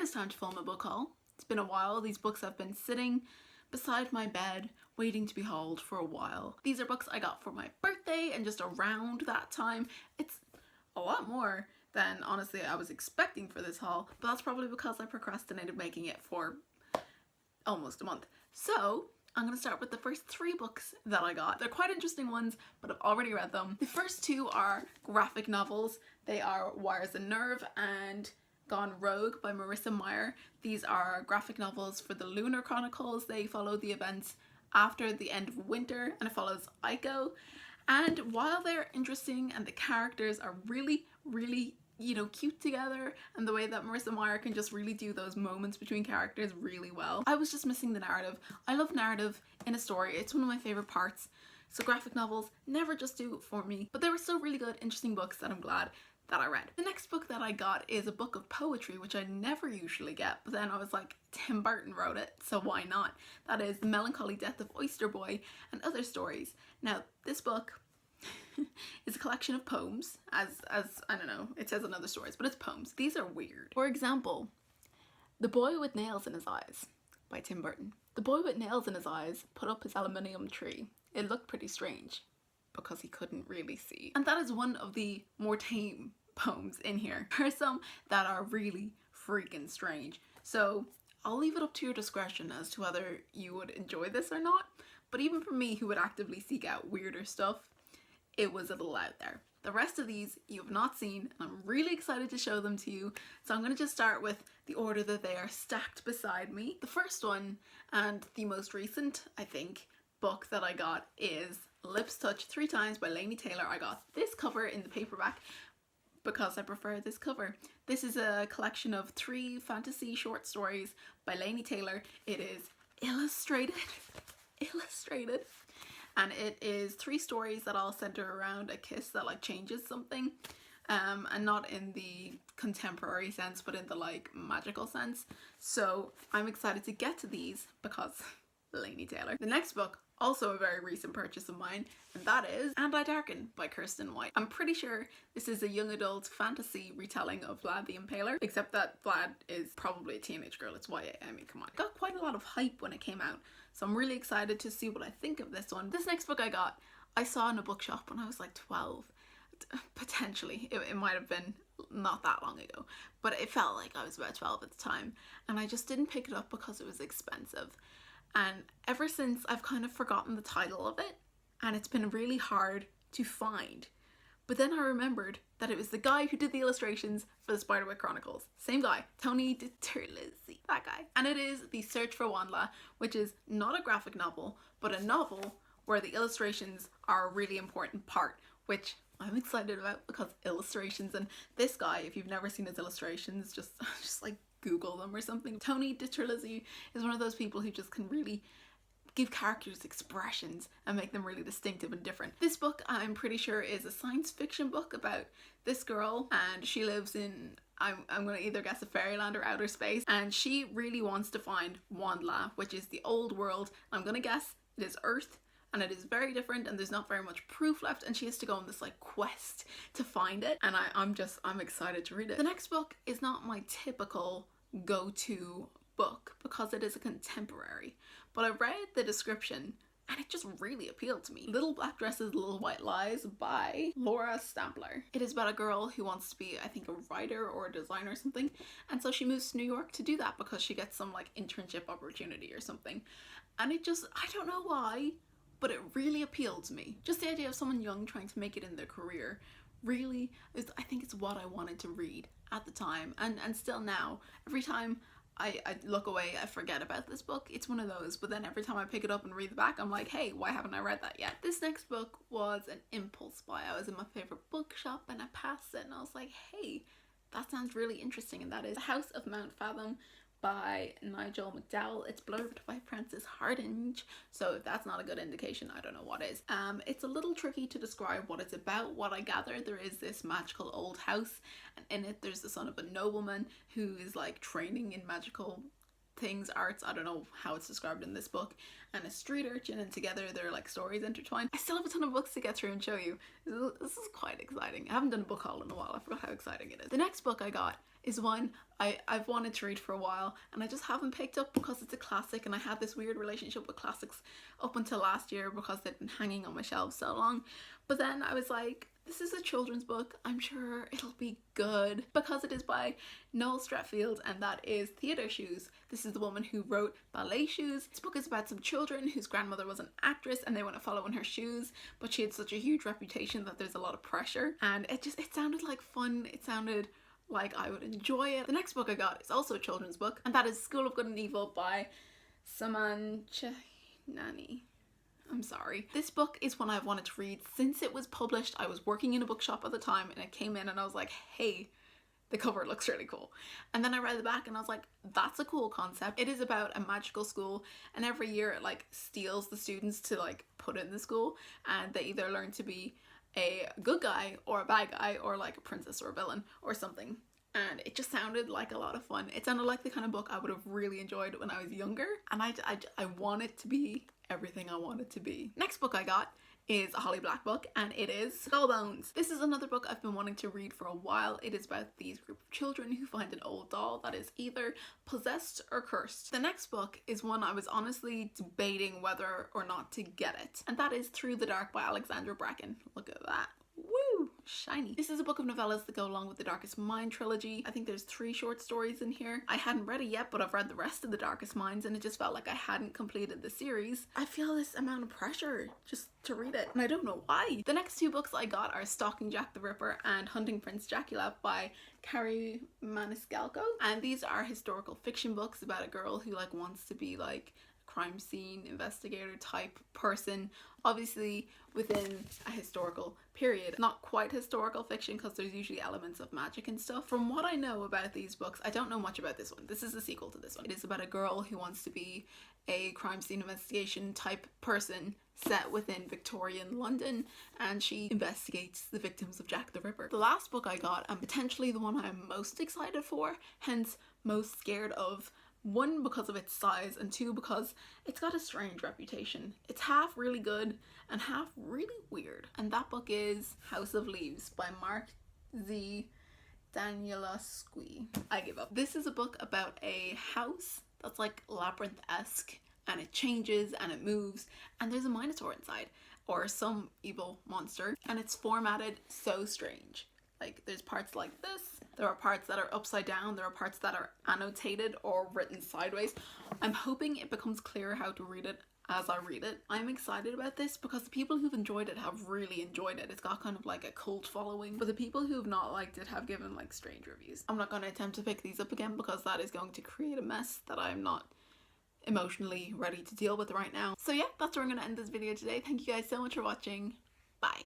is time to film a book haul. It's been a while. These books have been sitting beside my bed waiting to be hauled for a while. These are books I got for my birthday and just around that time. It's a lot more than honestly I was expecting for this haul, but that's probably because I procrastinated making it for almost a month. So I'm going to start with the first 3 books that I got. They're quite interesting ones, but I've already read them. The first 2 are graphic novels. They are Wires and Nerve and Gone Rogue by Marissa Meyer. These are graphic novels for the Lunar Chronicles. They follow the events after the end of winter and it follows Aiko. And while they're interesting and the characters are really, you know, cute together, and the way that Marissa Meyer can just really do those moments between characters really well, I was just missing the narrative. I love narrative in a story. It's one of my favorite parts. So graphic novels never just do it for me, but they were still really good, interesting books that I'm glad that I read. The next book that I got is a book of poetry, which I never usually get, but then I was like, Tim Burton wrote it, so why not? That is The Melancholy Death of Oyster Boy and Other Stories. Now, this book is a collection of poems, as I don't know, it says in other stories, but it's poems. These are weird. For example, The Boy with Nails in His Eyes by Tim Burton. The boy with nails in his eyes put up his aluminium tree. It looked pretty strange because he couldn't really see. And that is one of the more tame poems in here. There are some that are really freaking strange. So I'll leave it up to your discretion as to whether you would enjoy this or not. But even for me, who would actively seek out weirder stuff, it was a little out there. The rest of these you have not seen, and I'm really excited to show them to you. So I'm going to just start with the order that they are stacked beside me. The first one, and the most recent, I think, book that I got is Lips Touch 3 Times by Laini Taylor. I got this cover in the paperback because I prefer this cover. This is a collection of 3 fantasy short stories by Laini Taylor. It is illustrated, and it is 3 stories that all center around a kiss that like changes something, and not in the contemporary sense, but in the like magical sense. So I'm excited to get to these because Laini Taylor. The next book, also a very recent purchase of mine, and that is And I Darken by Kirsten White. I'm pretty sure this is a young adult fantasy retelling of Vlad the Impaler, except that Vlad is probably a teenage girl. It's YA, I mean, come on. It got quite a lot of hype when it came out, so I'm really excited to see what I think of this one. This next book I saw in a bookshop when I was like 12. Potentially. It might have been not that long ago, but it felt like I was about 12 at the time, and I just didn't pick it up because it was expensive. And ever since, I've kind of forgotten the title of it, and it's been really hard to find. But then I remembered that it was the guy who did the illustrations for the Spiderwick Chronicles. Same guy, Tony DiTerlizzi, that guy. And it is The Search for Wanla, which is not a graphic novel, but a novel where the illustrations are a really important part, which I'm excited about because illustrations, and this guy, if you've never seen his illustrations, just like Google them or something. Tony DiTerlizzi is one of those people who just can really give characters expressions and make them really distinctive and different. This book, I'm pretty sure, is a science fiction book about this girl, and she lives in, I'm going to either guess a fairyland or outer space, and she really wants to find Wanla, which is the old world. I'm going to guess it is Earth, and it is very different, and there's not very much proof left, and she has to go on this like quest to find it, and I'm excited to read it. The next book is not my typical go-to book because it is a contemporary, but I read the description and it just really appealed to me. Little Black Dresses, Little White Lies by Laura Stampler. It is about a girl who wants to be, I think, a writer or a designer or something, and so she moves to New York to do that because she gets some like internship opportunity or something, and it just, I don't know why, but it really appealed to me. Just the idea of someone young trying to make it in their career really is, I think it's what I wanted to read at the time, and still now. Every time I look away, I forget about this book. It's one of those, but then every time I pick it up and read the back, I'm like, hey, why haven't I read that yet? This next book was an impulse buy. I was in my favorite bookshop and I passed it and I was like, hey, that sounds really interesting, and that is The House of Mount Fathom by Nigel McDowell. It's blurbed by Frances Hardinge, so if that's not a good indication, I don't know what is. It's a little tricky to describe what it's about. What I gather, there is this magical old house, and in it there's the son of a nobleman who is like training in magical things, arts, I don't know how it's described in this book, and a street urchin, and together their like stories intertwined. I still have a ton of books to get through and show you. This is quite exciting. I haven't done a book haul in a while. I forgot how exciting it is. The next book I got is one I've wanted to read for a while and I just haven't picked up because it's a classic, and I had this weird relationship with classics up until last year because they've been hanging on my shelves so long. But then I was like, this is a children's book, I'm sure it'll be good, because it is by Noel Streatfeild, and that is Theatre Shoes. This is the woman who wrote Ballet Shoes. This book is about some children whose grandmother was an actress and they want to follow in her shoes, but she had such a huge reputation that there's a lot of pressure, and it sounded like fun. It sounded like I would enjoy it. The next book I got is also a children's book, and that is School of Good and Evil by Saman Chahnani. I'm sorry. This book is one I've wanted to read since it was published. I was working in a bookshop at the time and it came in and I was like, hey, the cover looks really cool. And then I read the back and I was like, that's a cool concept. It is about a magical school, and every year it like steals the students to like put in the school, and they either learn to be a good guy or a bad guy, or like a princess or a villain or something. And it just sounded like a lot of fun. It sounded like the kind of book I would have really enjoyed when I was younger, and I want it to be everything I want it to be. Next book I got is a Holly Black book, and it is Skullbones. This is another book I've been wanting to read for a while. It is about these group of children who find an old doll that is either possessed or cursed. The next book is one I was honestly debating whether or not to get it, and that is Through the Dark by Alexandra Bracken. Look at that. Woo! Shiny. This is a book of novellas that go along with the Darkest Mind trilogy. I think there's 3 short stories in here. I hadn't read it yet, but I've read the rest of the Darkest Minds, and it just felt like I hadn't completed the series. I feel this amount of pressure just to read it, and I don't know why. The next 2 books I got are Stalking Jack the Ripper and Hunting Prince Dracula by Carrie Maniscalco, and these are historical fiction books about a girl who like wants to be like crime scene investigator type person, obviously within a historical period. Not quite historical fiction because there's usually elements of magic and stuff. From what I know about these books, I don't know much about this one. This is a sequel to this one. It is about a girl who wants to be a crime scene investigation type person set within Victorian London, and she investigates the victims of Jack the Ripper. The last book I got, and potentially the one I'm most excited for, hence most scared of, 1 because of its size, and 2 because it's got a strange reputation. It's half really good and half really weird, and that book is House of Leaves by Mark Z. Danielewski. I give up. This is a book about a house that's like labyrinth-esque, and it changes and it moves, and there's a minotaur inside, or some evil monster, and it's formatted so strange. Like, there's parts like this, there are parts that are upside down, there are parts that are annotated or written sideways. I'm hoping it becomes clear how to read it as I read it. I'm excited about this because the people who've enjoyed it have really enjoyed it. It's got kind of like a cult following, but the people who've not liked it have given like strange reviews. I'm not going to attempt to pick these up again because that is going to create a mess that I'm not emotionally ready to deal with right now. So yeah, that's where I'm going to end this video today. Thank you guys so much for watching. Bye.